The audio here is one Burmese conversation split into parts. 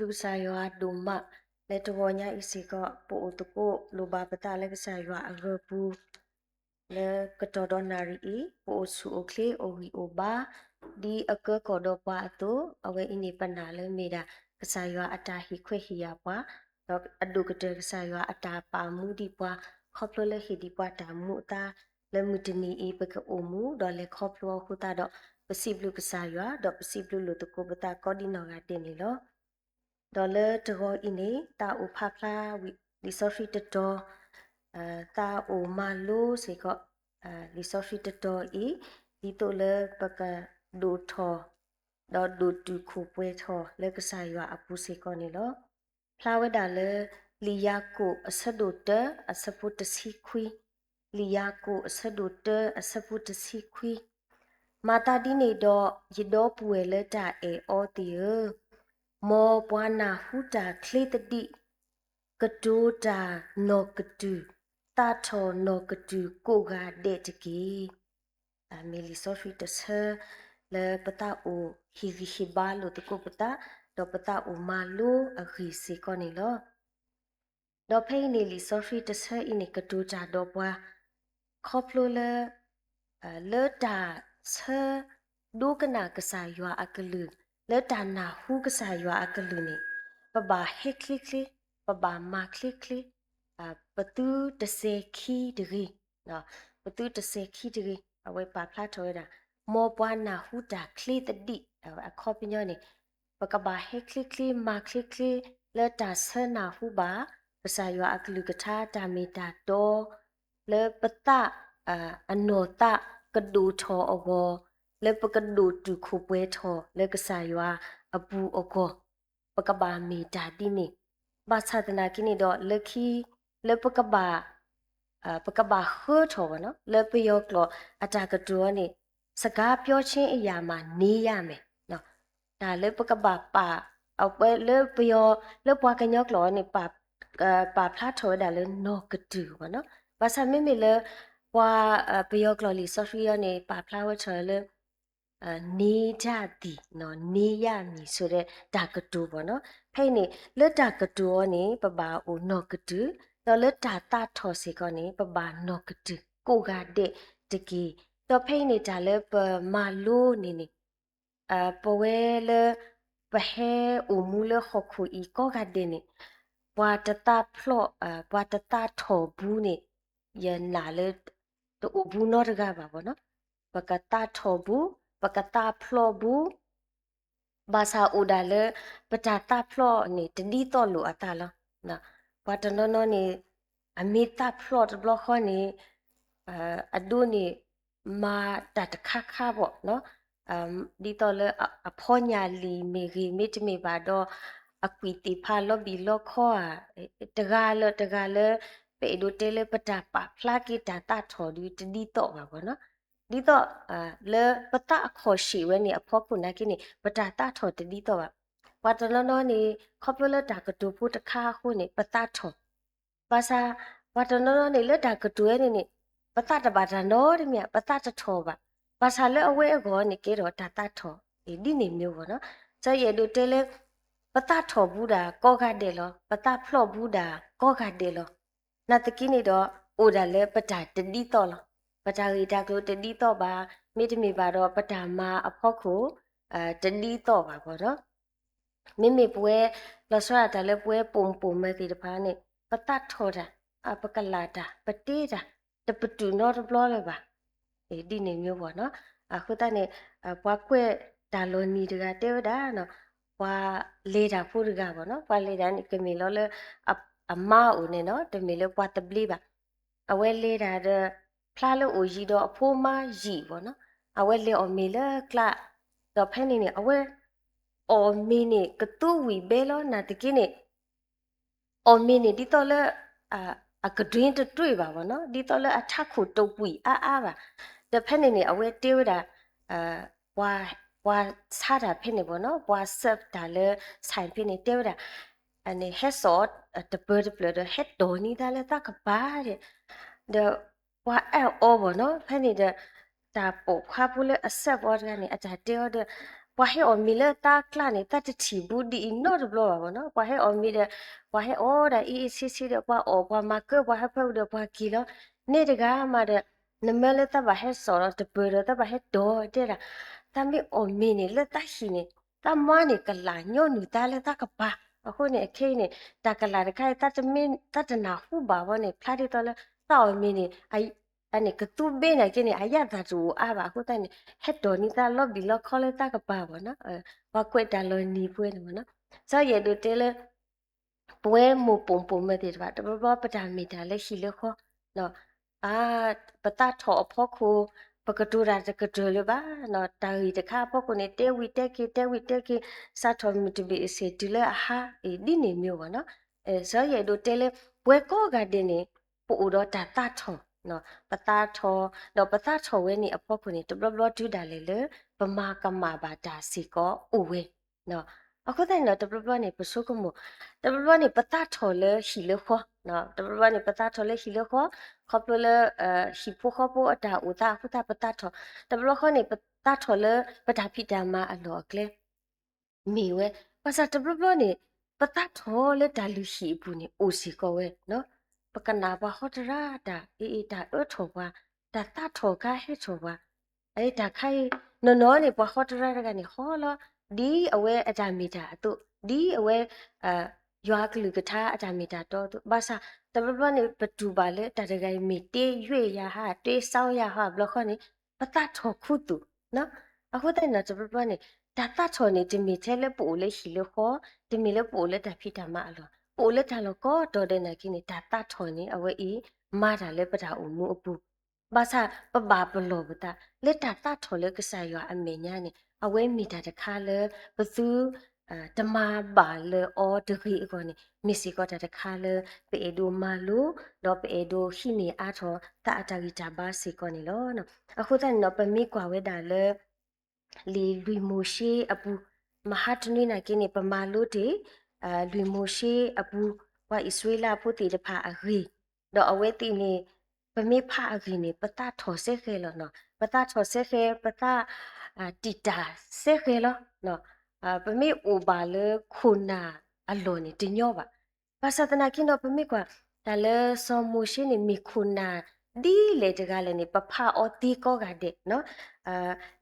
လူစာရွာဒုမလက်တော်ညာအစီကပို့တကိုလိုဘာပတာလက်စာရွာအရပူလေကတော်တော်နာရီပို့ဆူအိုကလေအိုဝီအိုဘာဒီအကကောတော့ပါတော့အဝဲအင်းနေပနာလဲမိတာကစားရွာအတာဟိခွေဟိယပွားတော့အဒုကတဲ့ကစားရွာအတာပါမှုဒီပွားခေါပလလဲဟိဒီပွားတာမှုတာလဲမှုတနီအေပကအိုမှုတော့လဲခေါပလောခုတာတော့ပစီဘလူကစားရွာတော့ပစီဘလူလို့တကိုပတာကောဒီနော်ကတင်နေလို့ဒေါ်လာတရောအင်းနေတာဥဖဖလာဝီလီဆိုဖီတတော်တာအိုမာလိုစေကလီဆိုဖီတတော်ဒီတိုလပကဒိုထောဒေါ်ဒိုတူခုပွဲထောလက်ကစားရွာအပူစေကနေလို့ဖလာဝဒါလေလီယာကိုအဆဒိုတအစပုတစီခွီလီယာကိုအဆဒိုတအစပုတစီခွီမာတာဒီနေတော့ရတော့ပွေလက်တာအော်တီမောပွားနာဟူတာခလေတတိကဒိုတာနောကတူတာထောနောကတူကိုကတဲ့တကေအမီလီဆိုဖီတဆာလေပတာအိုဟီဗီဟီဘာလို့တကိုပတာတော့ပတာအိုမာလိုအခီစီကောနေလောတော့ဖိနေလီဆိုဖီတဆာအင်းကဒိုတာတော့ပွားခေါပလိုလေလေတာဆာဒိုကနာကစားရွာအကလူလေတာနာဟူကစားရွာအကလူနေပဘာဟက်ခလီခလီပဘာမာခလီခလီပတူတစေခီဒရီနော်ပတူတစေခီဒရီအဝဲပါဖလာထော်ရတာမောပွားနာဟူတာခလီတတိအခေါ်ပညောနေပကဘာဟက်ခလီခလီမာခလီခလီလေတာဆနာဟူဘာကစားရွာအကလူကထားတာမီတာတော့လေပတာအနောတာကဒူထောအဘောလေပကဒူတူခုပွဲထောလေကစားရွာအပူအကောပကဘာမီတာဒီနေဘာသာတနာကိနေတော့လခီလေပကဘာဟောထောနော်လေပယောကလအတာကတူနေစကားပြောချင်းအရာမှာနေရမယ်နော်ဒါလေပကဘာပါအပွဲလေပယောလေပွားကညောကလနေပါဖလာထောဒါလေနောကတူနော်ဘာသာမိမိလေပွာပယောကလလီဆိုဖီယာနေပါဖလာဝထောလေနေကြသည်နော်နေရမည်ဆိုတဲ့ဒါကတူပေါ့နော်ဖိနေလက်တာကတူနေပပါအိုနော်ကတူတော့လက်တာတာထော်စီကနေပပါနော်ကတူကိုကတဲ့တကီတော့ဖိနေတာလဲပမာလိုနေပဝဲလေပဟဲအိုမူလခခုဤကောကတဲ့နေပွာတတာဖလော့ပွာတတာထော်ဘူးနေရနာလေတူဘူးနော်တကပါပေါ့နော်ပကတာထော်ဘူးပကတာဖလောဘူးဘာသာဥဒါလေပတာတာဖလောနေတဒီတော့လိုအတာလောနော်ဘာတနော်နော်နေအမီတာဖလောဘလခနေအဒိုနေမာတတခခပေါ့နော်ဒီတော့လေအဖောညာလီမေဂီမေတမေပါတော့အကွီတီဖာလောဘီလောခေါ်တကလေပေဒိုတဲလေပတာပါဖလာကီတာတာထော်ဒီတဒီတော့ပါပေါ့နော်ဒီတော့လေပတာအခေါ်ရှိဝဲနေအဖောခုနာကိနေပတာတာထော်တဒီတော့ဝါတလောနောနေခေါပလတာကတူဖို့တခါခုနေပတာထော်ဘာသာဝါတလောနောနေလက်တာကတူဲနေပတာတပါတာနော်တဲ့မြပတာတထော်ပါဘာသာလေအဝဲအကောနေကေတော့တာတာထော်ဒီနေမျိုးပေါ့နော်ကျရဲ့တို့တဲလေပတာထော်ဘူးတာကောခတ်တယ်လောပတာဖလော့ဘူးတာကောခတ်တယ်လောနာတကိနေတော့အိုဒါလေပတာတဒီတော့လောပတာရီတာကလို့တတိတော့ပါမိတမီပါတော့ပတာမာအဖို့ကိုတတိတော့ပါပေါ့နော်မိမိပွဲလောဆွာတာလည်းပွဲပုံမဲ့ဒီတပားနဲ့ပတတ်ထော်တာပကလာတာပတေးတာတပတူနော်တဘလောလည်းပါဒီနေမျိုးပေါ့နော်အခုတည်းပွားခွဲတာလိုနီတကတဲတာနော်ပွားလေးတာဖို့တကပေါ့နော်ပွားလေးတာနေကမီလောလေအမအိုနေနော်တမီလောပွားတပလီပါအဝဲလေးတာဖလာလို့အိုရီတော့အဖိုးမရီပေါ့နော်အဝဲလေအမီလကလာတော့ဖဲနေနေအဝဲအော်မီနေကတူဝီဘဲလောနာတကိနေအော်မီနေဒီတော့လေအကဒင်းတွေ့ပါဘောနော်ဒီတော့လေအထခုတုတ်ပွီအားပါတဖက်နေနေအဝဲတေးတာဝါစားတာဖြစ်နေဘောနော်ဝါဆက်တာလေဆိုင်ဖြစ်နေတေးတာအနေဟက်ဆော့တဘတ်ပလဒဟက်ဒိုနီဒါလေတကပါတဲ့ဝါအော်ဘောနော်ဖက်နေတဲ့တာပို့ခါပူလေအဆက်ဘောကနေအတာတေးတဲ့ ပွားဟဲအော်မီလေတာကလာနေတာတချီဘူးဒီနော်ဘလောပါနော်ပွားဟဲအော်မီတဲ့ပွားဟဲအော်ဒါအီစီစီတဲ့ပွားအော်ပွားမကပွားဟဲဖက်တဲ့ပွားကီလောနေတကားမှာတဲ့နမဲလေတဘာဟဲဆော်တပေရတဘာဟဲဒေါ်တဲ့တာတမီအော်မီနေလေတရှိနေတမွားနေကလာညို့နူတာလေတကပါအခုနေအခေနေတကလာတခိုင်တတမင်းတတနာဟုပါဘောနေဖလာတဲ့တော့လေတောက်မီနေအဲ့ကတူဘေးနေကနေအရသာတူအပါခုတိုင်ဟက်တော်နီတာလော့ဘီလော့ခေါ်လေတာကပါဘောနော်ဘာကွက်တာလောနီပွေးနေမနော်စောရတူတဲလေပွဲမပုံပုံမဲ့တဲ့ဘာတဘပတာမီတာလက်ရှိလခေါ်နော်အာပတာထောအဖို့ခုပကတူရာတကတူလပါနော်တာရီတခါပေါ့ကိုနေတဲဝီတဲကေစာထောမီတဘီစီတူလေဟာဒီနေမျိုးပါနော်စောရတူတဲလေပွဲကောကတဲ့နေပို့တော့တာထောနော်ပတာထောတော့ပတာထောဝဲနေအဖို့ခုနေတဘလဒူဒါလေလေပမာကမာဘာတာစီကောဥဝဲနော်အခုတိုင်တော့တဘလနေပစုကမှုတဘလနေပတာထောလေဟီလေခေါ်နော်တဘလနေပတာထောလေဟီလေခေါ်ခေါပလေဟီဖိုခေါပအတာဥတာခုတာပတာထောတဘလခေါ်နေပတာထောလေပတာဖိတမအလောကလေမီဝဲပါစတဘလနေပတာထောလေတာလူရှိဘူးနေအိုစီကောဝဲနော်ပကနာဘဟောတရာတာအေတာအထောပါတာတာထောကဟဲထောပါအဲ့ဒါခိုင်နော်နေဘဟောတရာကနေဟောလောဒီအဝဲအတာမီတာအတုဒီအဝဲရွာကလူကထားအတာမီတာတော့ဘာသာတဘဘနေပတူပါလေတတကိုင်မီတေးရွေရဟာတေးဆောင်းရဟာဘလခနေပတထောခုတုနော်အခုတဲ့နော်တဘဘနေတတထောနေတမီချဲလေပိုလေဟီလေခေါ်တမီလေပိုလေတဖိတမအလောပိုလေတလောကောတော်တဲ့နကိနေတတထောနေအဝဲဤမာတာလေပတာအမှုအပူဘာသာပဘာပလောဘတာလက်တတထောလေကစားရအမေညာနေအဝဲမီတာတခါလေဘသူတမဘာလေအော်တခီအကောနေမစ္စည်းကောတခါလေပေဒိုမာလိုတော့ပေဒိုဟိနေအားထောတာအတာဂီတာဘာစီကောနေလောနော်အခုတန်တော့ပမိကွာဝဲတာလေလီလူမိုရှိအပူမဟာတနိနာကိနေပမာလို့တေလူမိုရှိအပူဝါဣဆွေလာဖို့တေတဖာအဂီတော့အဝဲတီနေပမိဖာအဂီနေပတာထော်ဆေခဲလောနော်ပတာထော်ဆေခဲပတာတီတာဆေခဲလောနော်ပမိအိုဘာလေခုနာအလောနေတင်ညောပါပါစတနာကိနော်ပမိကွာဒါလေဆောမိုရှိနေမီခုနာဒီလေတကလည်းနေပဖာအော်တီကောကတဲ့နော်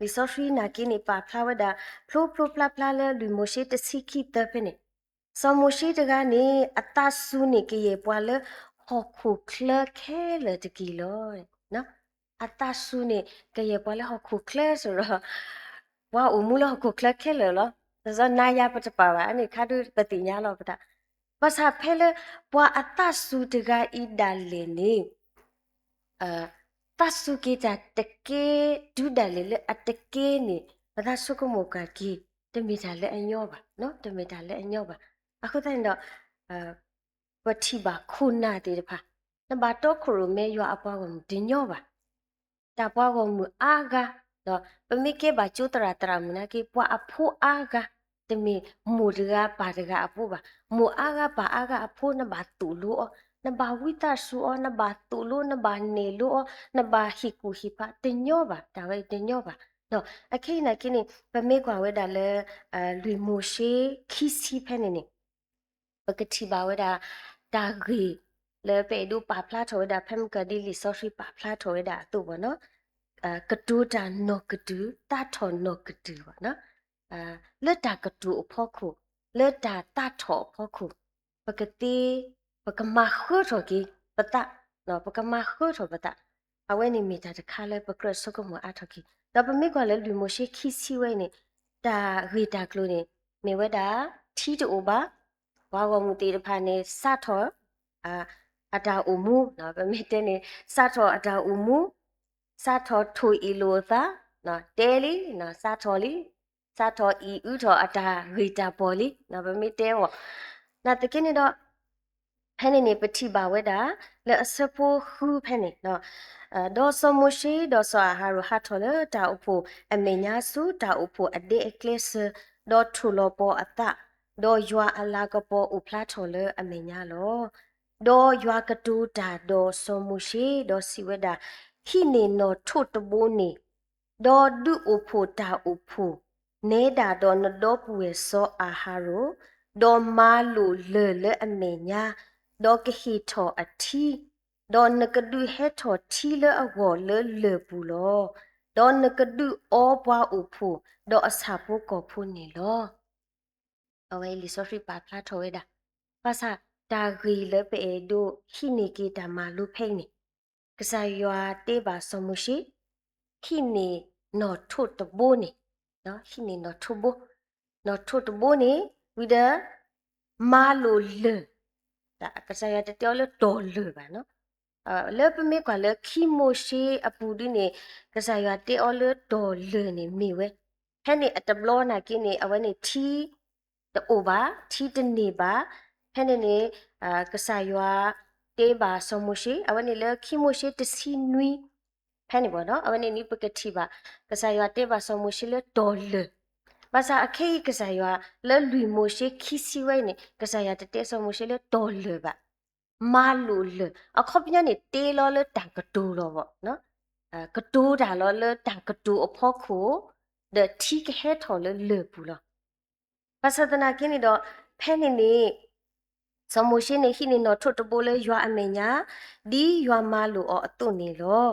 လီဆိုဖီနာကိနေပါဖလာဝဒါဖလိုဖလာဖလာလေလူမိုရှိတစီခိတပနေဆောမိုရှိတကနေအတဆူနေကေပွာလေဟောခုခလခဲလေတကီလောနော်အတဆူနေကေပွာလေဟောခုခလဲဆိုတော့ဝါအမှုလဟောခုခလခဲလေလောဇာနာယပတပါဝအနေခါဒုပတိညာလောပတာပစာဖဲလေပွာအတဆူတကဤဒါလေနေတဆုကေတာတကေဒုဒလေလေအတကေနေပဒဆုကမောကကီတမီတာလေအညောပါနော်တမီတာလေအညောပါအခုတိုင်တော့ပတိပါခုနာတေတဖာနဘာတော့ခရမဲရွာအပွားကိုဒီညောပါတပွားကိုမူအာဂါတော့ပမိကေဘာကျူတရာတရာမနာကေပွားအဖိုးအာဂါတမီမူဒကပါဒကအဖိုးပါမူအာဂါပါအာဂါအဖိုးနဘာတူလို့နဘာဝိတာဆူနဘာတူလို့နဘာနေလို့နဘာဟီကူဟီပါတင်ညောပါဒါပဲတင်ညောပါနော်အခိနကိနေပမေကွာဝဲဒါလဲလူမိုရှိခီစီဖဲနေနေပကတိပါဝဲဒါဒါဂီလဲပေဒူပါဖလာထောဝဲဒါဖမ်ကဒီလီဆိုရှိပါဖလာထောဝဲဒါတူဘောနော်ကဒူတာနောကဒူတာထောနောကဒူဘောနော်လက်တာကဒူအဖို့ခုလက်တာတာထောအဖို့ခုပကတိပကမခုထောကီပတနော်ပကမခုထောပတအဝဲနေမီတာတခါလဲပကရဆုကမအထောကီတော့ပမိကလည်းလူမရှိခိစီဝဲနေတာဂီတာကလိုနေဝဲတာထီတူပါဘာဝမှုတေတဖာနေစထောအတာအမှုနော်ပမိတဲ့နေစထောအတာအမှုစထောထူအီလိုသာနော်တဲလီနော်စထောလီစထောအီဥထောအတာဂီတာပေါ်လီနော်ပမိတဲ့ဝနာတကိနေတော့ဖဲနေပတိပါဝဲတာလဲအစဖိုခူဖဲနေနော်ဒေါ်စမရှိဒေါ်ဆာဟာရဟာထောလတာအဖို့အမေညာစုတာအဖို့အဒေအကလစ်ဒေါ်ထူလောပေါ်အတဒေါ်ယွာအလာကပေါ်ဥဖလာထောလအမေညာလောဒေါ်ယွာကတူတာဒေါ်စမရှိဒေါ်စီဝဲတာဟိနေနော်ထုတ်တဘိုးနေဒေါ်ဒုအဖို့တာအဖို့ နေတာတော့နတော့ပူရဲ့စောအာဟာရိုဒေါ်မာလိုလေအမေညာဒေါ်ကဟီထောအထီဒေါ်နကဒူဟဲထောထီလေအဝေါ်လေပူလောဒေါ်နကဒူအောဘွားဥဖူဒေါ်အစာပိုကောဖူနေလောအဝဲလီဆိုဖရီပါဖလာထောဝဲတာပါစာတာဂီလေပေဒိုဟိနီကီတာမာလူဖိနေကစားရွာတေးပါစမှုရှိခိနေနော်ထုတ်တဘိုးနေနော်ခိနေနော်ထုဘိုးနော်ထုတ်တဘိုးနေဝီဒမာလိုလေဒါကစားရတဲ့တော်လေတော်လေပါနော်လေပမေကွာလေခိမိုရှိအပူဒီနေကစားရတဲ့အော်လေတော်လေနေမိဝဲဟဲ့နေအတဘလောနာကိနေအဝဲနေထီတိုဘာထီတနေပါဟဲ့နေကစားရတေးပါစမှုရှိအဝဲနေလေခိမိုရှိတစီနွီဖဲနေဘောနော်အဝဲနေနိပကတိပါကစားရတေးပါစမှုရှိလေတော်လေဘာသာအခေကစားရလဲလူမိုရှိခီစီဝဲနေကစားရတဲ့စမှုရှိလေတော်လေပါမာလူလေအခုပညာနေတေးလောလေတန်ကတူလောပေါ့နော်ကတူတာလောလေတန်ကတူအဖို့ခုဒတီကဟဲထော်လေပူလောဘာသာတနာကင်းနေတော့ဖဲနေနေစမှုရှိနေခိနေနော်ထွတ်တပိုးလေရွာအမေညာဒီရွာမာလူအတုနေလော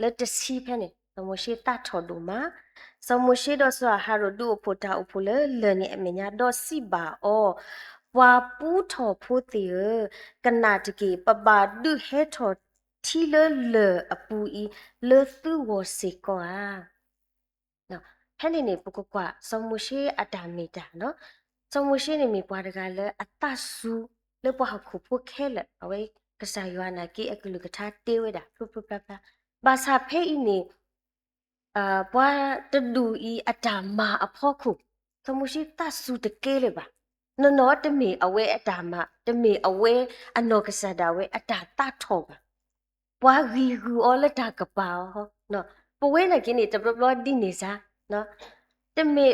လက်တစီဖဲနေစမှုရှိတထော်တူမှာစမရှိတော့ဆိုဟာရဒူဖိုတာအဖိုလေလနေအမညာတော့စီပါအောဝါပူးထော်ဖိုတီကနာတကေပပဒုဟဲထော်ထီလေအပူဤလေသူဝစီကောနော်ဟဲ့နေပကကွာစမရှိအတာမီတာနော်စမရှိနေမီပွားတကလည်းအတဆူလေပွားခုဖို့ခဲလေအဝဲကစားရွာနာကေအကလူကထားတေးဝဲတာဖုဖပပဘာသာဖဲဤနေပွားတဒူဤအတာမာအဖို့ခုသမှုရှိတဆူတကဲလေပါနော်တမေအဝဲအတာမာတမေအဝဲအနောကစားတာဝဲအတာတထောပါပွားဂီဂူအော်လက်တာကပါဟောနော်ပဝဲနေကင်းနေတပပလောဒီနေစားနော်တမေ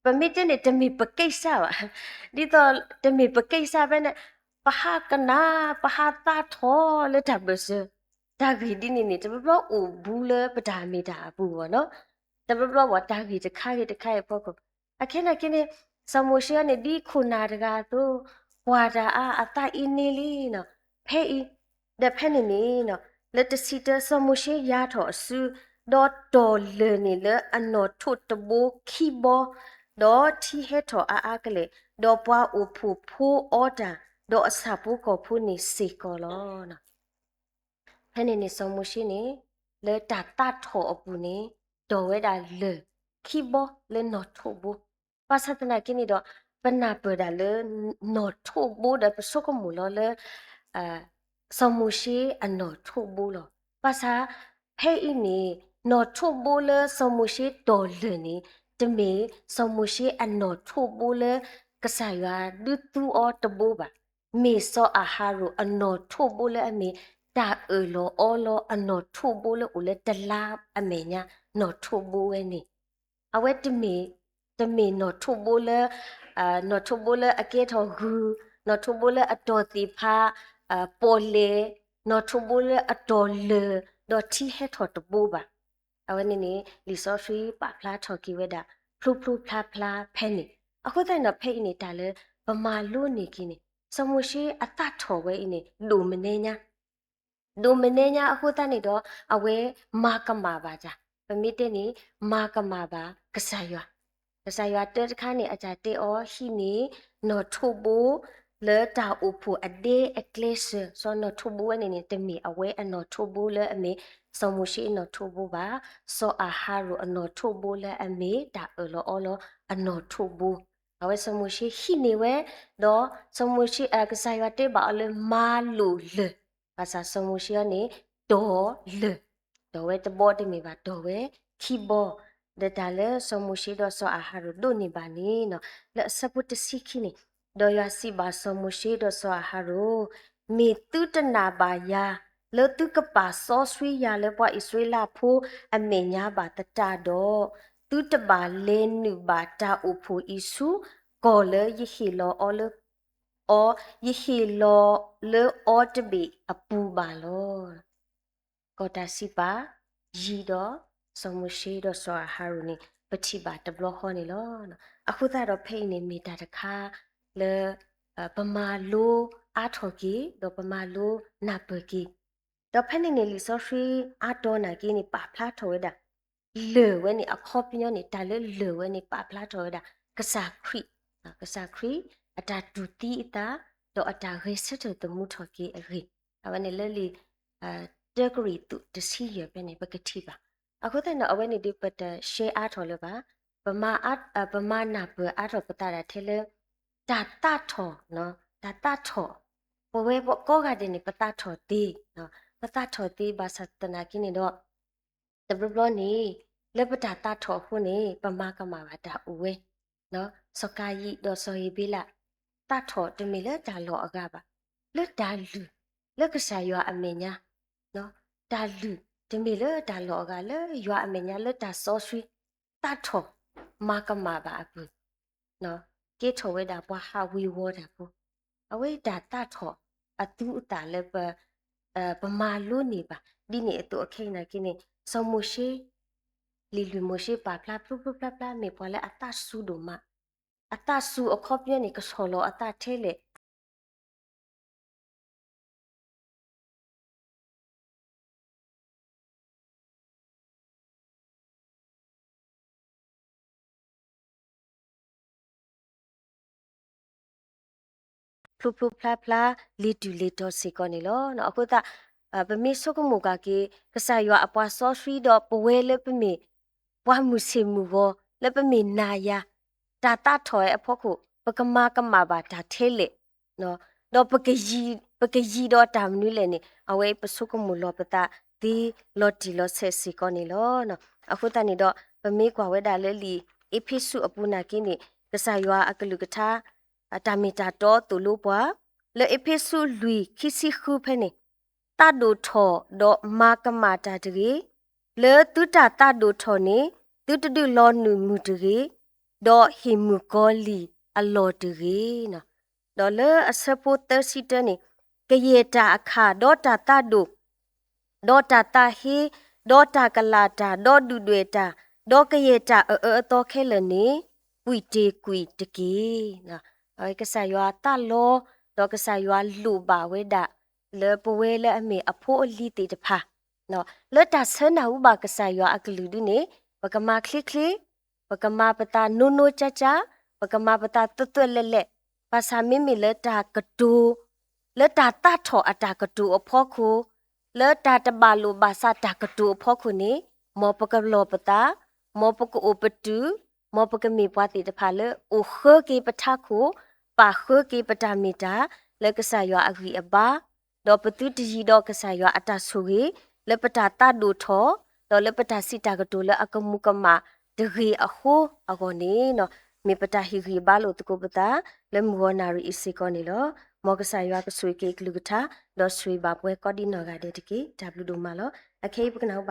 ပမစ်တဲ့တမေပကိစ္စပါဒီတော့တမေပကိစ္စပဲနဲ့ပဟာကနာပဟာတာထောလက်တာဘစဒါဂီဒီနေတပပလောအိုဘူးလေပဒါမီတာဘူးဘောနော်တပပလောဝတာဂီတခါရီတခါရဖို့ကိုအခင်းအခင်းနေစမိုရှိယနေဒီခုနာတကာတို့ဝါတာအတာအင်းနေလီနော်ဖဲဤဒဖဲနေနေနော်လက်တစီတစမရှိရထောအဆူဒေါ်တော်လေနေလေအနော်ထုတ်တဘိုခီဘောဒေါ်တီဟက်ထောအာကလေဒေါ်ပွားအိုဖူဖိုးအော်တာဒေါ်အစာပူကောဖူနေစီကောလောနော်ဖဲနေနေစမရှိနေလေတာတထောအပူနေဒေါ်ဝဲတာလေခီဘောလေနော်ထုဘူပါစတနာကိနေတော့ပနာပဒါလေနော်ထုဘူဒါပစကမူလောလေစမှုရှိအနော်ထုဘူလောပါစာဖဲဤနေနော်ထုဘူလေစမှုရှိတော်လေနေတမေစမှုရှိအနော်ထုဘူလေကစားရဒူတူအော်တဘူပါမေစောအာဟာရအနော်ထုဘူလေအမေတာလောအော်လောအနော်ထုဘူလေဦးလေတလာအမေညာနော်ထုဘူဝဲနေအဝဲတမေနော်ထုဘူလေနော်ထုဘူလေအကေထောဂူနော်ထုဘူလေအတော်တိဖာပေါ်လေနော်ထုဘူလေအတော်လေဒေါ်တီဟဲထော်တဘူပါအဝဲနေလီဆိုဖီပါဖလာထော်ကီဝဲတာဖလူဖလာဖဲနေအခုတဲ့နော်ဖဲနေတာလေဗမာလို့နေကင်းနေစမှုရှိအတထော်ဝဲနေလူမနေညာအခုတဲ့နေတော့အဝဲမာကမာပါကြပမိတဲ့နေမာကမာပါကစားရွာတဲ့ခါနေအကြတဲ့အော်ရှိနေနော်ထုဘူလေတာဥဖူအဒေအကလစ်စောနော်ထုဘူနေနေတမီအဝဲအနော်ထုဘူလေအမေစမှုရှိနော်ထုဘူပါစောအာဟာရအနော်ထုဘူလေအမေတာအော်လောအနော်ထုဘူအဝဲစမှုရှိဟိနေဝဲတော့စမှုရှိကစားရွာတဲ့ပါလေမာလူလေဘာသာစမှုရှိနေဒေါ်လေဒေါ်ဝဲတဘောတမီပါဒေါ်ဝဲခီဘောဒါလေစမှုရှိတော့စောအာဟာရဒုန်နေပါနေနော်လေစပုတစီခိနေဒေါ်ရစီပါစမှုရှိတော့စောအာဟာရမေတုတနာပါယာလောတုကပါစောဆွေရလေပွားဣဆွေလာဖိုးအမေညာပါတတတော့တုတပါလဲနုပါတာဥဖိုဣစုကောလေယဟီလောအောလအောယဟီလောလေအောတဘီအပူပါလောကောတာစီပါရီတော့စမှုရှိတော့စောအာဟာရနေ ပတိပါတဘလခေါနေလောနော်အခုတော့ဖိနေမိတာတခါလေပမာလိုအားထော်ကြီးတော့ပမာလိုနာပကြီးတော့ဖက်နေလီဆော့ဖရီအားတော်နာကြီးနေပါဖလားထော်ရတာလေဝဲနေအခေါ်ပြညနေတာလေဝဲနေပါဖလားထော်ရတာကစားခရီကစားခရီအတာဒူတီအတာတော့အတာရေစစ်တဲ့တမှုထော်ကြီးအရေအဝနေလေလီတဂရီတူတစီရပဲနေပကတိပါအခုတဲ့နော်အဝဲနေဒီပတ်ရှေးအားထော်လို့ပါပမာနာပအားထော်ပတာတာထဲလေတာတထော်နော်တာတထော်ဘဝဲဘောကောကတဲ့နေပတာထော်တီနော်ပတာထော်တီဘာသတနာကိနေတော့တဘဘနေလေပတာတထော်ခုနေပမာကမာပါတာဦးဝဲနော်စကာယီတော့ဆိုရီဘီလာတထော်တမီလေတာလောအကပါလေတာလူလက်ကစားရအမေညာနော်တာလူတမီလေတာလောကလေရွာအမေညာလေတာဆောဆွီတထော်မာကမာပါဘူးနော်ကေထော်ဝဲတာဘွားဟာဝီဝေါ်တာဘူးအဝဲတာတထော်အတူအတာလေပမာလို့နေပါဒီနေအတူအခိနာကိနေဆောမရှိလီလူမရှိပါဖလားပပပပမေပွားလေအတဆူဒိုမအတဆူအခေါ်ပြနေကဆောလောအတထဲလေဖလူဖလူဖလာဖလာလီတူလီတော့စီကောနေလောနော်အခုတာပမေဆုကမူကကေကဆာယွာအပွားဆောဖရီတော့ပဝဲလေပမေပွားမှုစီမူဘောလေပမေနာယာတာတာထော်ရဲ့အဖို့ခုပကမာကမာပါဒါထဲလေနော်တော့ပကကြီးတော့တာမနူးလေနေအဝဲပဆုကမူလောပတာဒီလော်တီလော်ဆက်စီကောနေလောနော်အခုတနေတော့ပမေကွာဝဲတာလေလီအဖိစုအပူနာကင်းနေကဆာယွာအကလူကထာတာမီတာတော့တူလို့ပွားလေအဖိစုလူခိစီခုဖဲနေတတ်ဒိုထော်တော့မာကမာတာတကြီးလေတူတာတတ်ဒိုထော်နေတူတူလောနူမူတကြီးတော့ဟီမူကောလီအလော်တကြီးနော်တော့လေအစပိုတစီတနေကရေတာအခါတော့တာတတ်ဒိုတော့တာတာဟီတော့တာကလာတာတော့ဒူတွေတာတော့ကရေတာတော့ခဲလနေကွီတေကွီတကြီးနော်အဲ့ကစားရွာတလောတော့ကစားရွာလူပါဝဲတာလေပဝဲလေအမေအဖိုးအလီတေတဖာနော်လေတာဆနာဥပါကစားရွာအကလူဒုနေပကမာခလီခလီပကမာပတာနိုနိုချာချာပကမာပတာတွတ်တွက်လက်လက်ပါစာမီမီလေတာကတူလေတာတထောအတာကတူအဖို့ခုလေတာတဘလိုဘာစာတာကတူအဖို့ခုနေမောပကလောပတာမောပကအိုပတူမောပကမီပွားတေတဖာလေအိုခေကေပထခုပါခေကေပတာမီတာလေကစားရွာအဂီအဘာတော့ပတူတကြီးတော့ကစားရွာအတာဆူကြီးလေပတာတဒိုထောတော့လေပတာစီတာကတူလေအကမှုကမတကြီးအခိုးအကောနေနော်မေပတာဟီဂီဘာလို့တကိုပတာလေမူဝနာရီအစီကောနေလောမောကစားရွာကဆွေကေကလူကထာတော့ဆွေပါပွဲကော်ဒီနော်ကတဲ့တကေ W ဒိုမာလောအခေပကနောက်ပါ